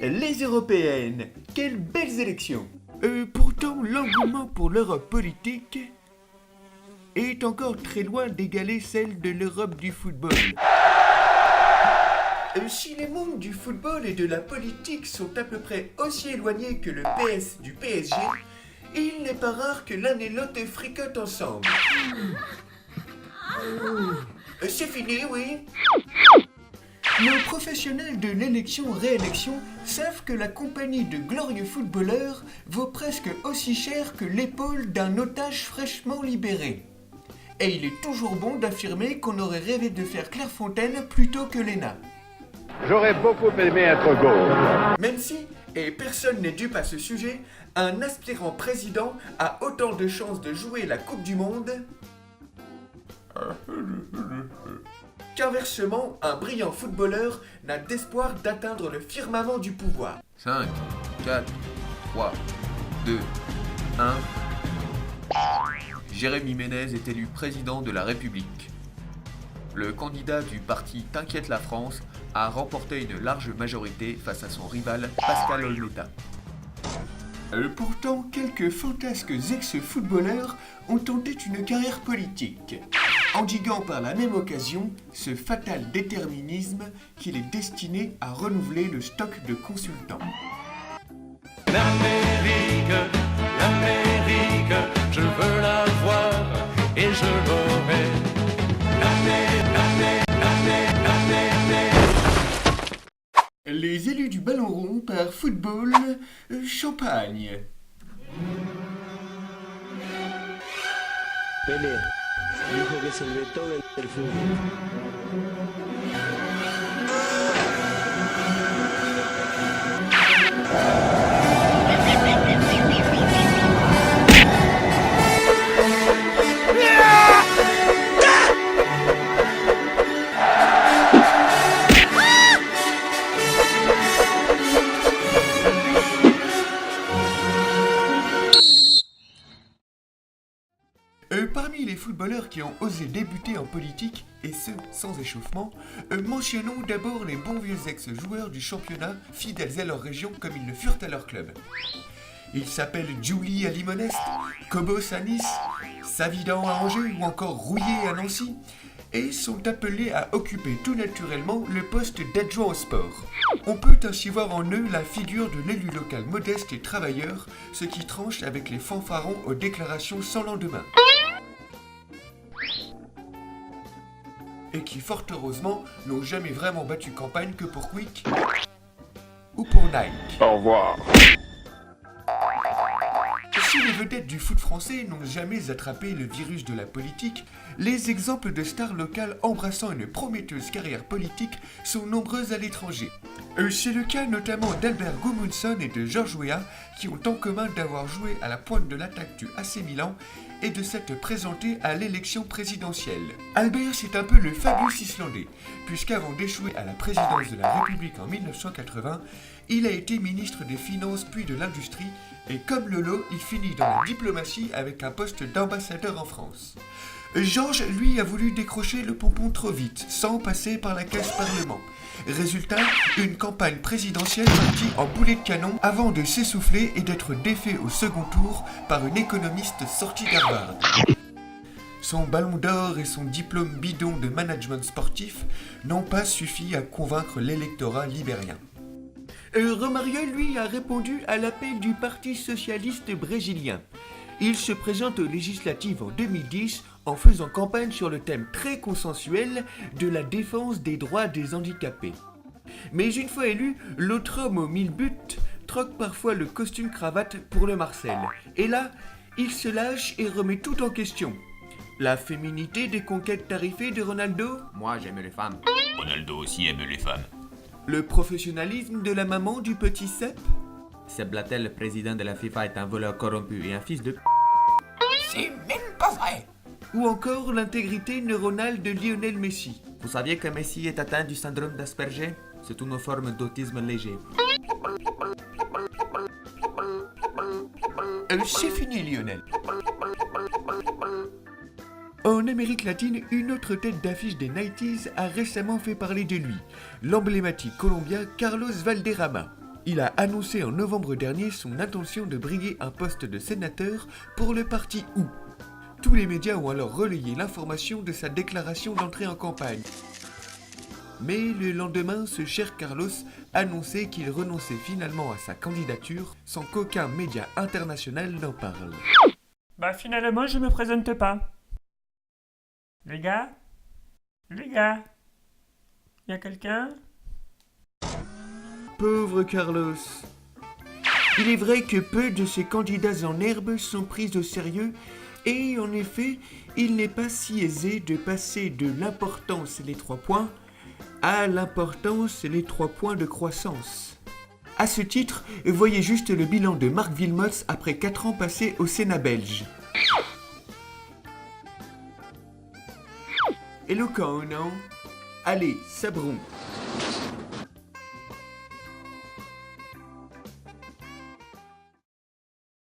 les européennes. Quelles belles élections. Pourtant, l'engouement pour l'Europe politique est encore très loin d'égaler celle de l'Europe du football. Si les mondes du football et de la politique sont à peu près aussi éloignés que le PS du PSG, il n'est pas rare que l'un et l'autre fricotent ensemble. C'est fini, oui. Nos professionnels de l'élection-réélection savent que la compagnie de glorieux footballeurs vaut presque aussi cher que l'épaule d'un otage fraîchement libéré. Et il est toujours bon d'affirmer qu'on aurait rêvé de faire Clairefontaine plutôt que l'ENA. J'aurais beaucoup aimé être gauche. Même si, et personne n'est dupe à ce sujet, un aspirant président a autant de chances de jouer la Coupe du Monde qu'inversement, un brillant footballeur n'a d'espoir d'atteindre le firmament du pouvoir. 5, 4, 3, 2, 1. Jérémy Ménez est élu président de la République. Le candidat du parti T'inquiète la France a remporté une large majorité face à son rival Pascal Olmeta. Pourtant, quelques fantasques ex-footballeurs ont tenté une carrière politique, endiguant par la même occasion ce fatal déterminisme qu'il est destiné à renouveler le stock de consultants. L'Amérique, je veux la voir et je l'aurai. Les élus du ballon rond par football Champagne. Pelé dijo que es el Beethoven del fútbol. Parmi les footballeurs qui ont osé débuter en politique, et ce sans échauffement, mentionnons d'abord les bons vieux ex-joueurs du championnat, fidèles à leur région comme ils le furent à leur club. Ils s'appellent Julie à Limonest, Cobos à Nice, Savidan à Angers ou encore Rouillé à Nancy, et sont appelés à occuper tout naturellement le poste d'adjoint au sport. On peut ainsi voir en eux la figure de l'élu local modeste et travailleur, ce qui tranche avec les fanfarons aux déclarations sans lendemain. Et qui, fort heureusement, n'ont jamais vraiment battu campagne que pour Quick ou pour Nike. Au revoir. Si les vedettes du foot français n'ont jamais attrapé le virus de la politique, les exemples de stars locales embrassant une prometteuse carrière politique sont nombreux à l'étranger. C'est le cas notamment d'Albert Gudmundsson et de Georges Weah, qui ont en commun d'avoir joué à la pointe de l'attaque du AC Milan et de s'être présenté à l'élection présidentielle. Albert, c'est un peu le Fabius islandais, puisqu'avant d'échouer à la présidence de la République en 1980, il a été ministre des Finances puis de l'Industrie, et comme Lolo, il finit dans la diplomatie avec un poste d'ambassadeur en France. Georges, lui, a voulu décrocher le pompon trop vite, sans passer par la caisse Parlement. Résultat, une campagne présidentielle partie en boulet de canon avant de s'essouffler et d'être défait au second tour par une économiste sortie d'Harvard. Son ballon d'or et son diplôme bidon de management sportif n'ont pas suffi à convaincre l'électorat libérien. Romario, lui, a répondu à l'appel du Parti socialiste brésilien. Il se présente aux législatives en 2010 en faisant campagne sur le thème très consensuel de la défense des droits des handicapés. Mais une fois élu, l'autre homme aux 1000 buts troque parfois le costume-cravate pour le Marcel. Et là, il se lâche et remet tout en question. La féminité des conquêtes tarifées de Ronaldo ? Moi, j'aime les femmes. Ronaldo aussi aime les femmes. Le professionnalisme de la maman du petit Sepp ? Sepp Blatter, le président de la FIFA, est un voleur corrompu et un fils de... C'est même pas vrai. Ou encore l'intégrité neuronale de Lionel Messi. Vous saviez que Messi est atteint du syndrome d'Asperger ? C'est une forme d'autisme léger. C'est fini, Lionel. En Amérique latine, une autre tête d'affiche des 90s a récemment fait parler de lui, l'emblématique colombien Carlos Valderrama. Il a annoncé en novembre dernier son intention de briguer un poste de sénateur pour le parti OU. Tous les médias ont alors relayé l'information de sa déclaration d'entrée en campagne. Mais le lendemain, ce cher Carlos annonçait qu'il renonçait finalement à sa candidature sans qu'aucun média international n'en parle. Bah finalement, je me présente pas. Les gars, y a quelqu'un? Pauvre Carlos. Il est vrai que peu de ces candidats en herbe sont pris au sérieux et en effet, il n'est pas si aisé de passer de l'importance et les 3 points à l'importance et les 3 points de croissance. À ce titre, voyez juste le bilan de Marc Wilmots après 4 ans passés au Sénat belge. Éloquent, non? Allez, sabrons.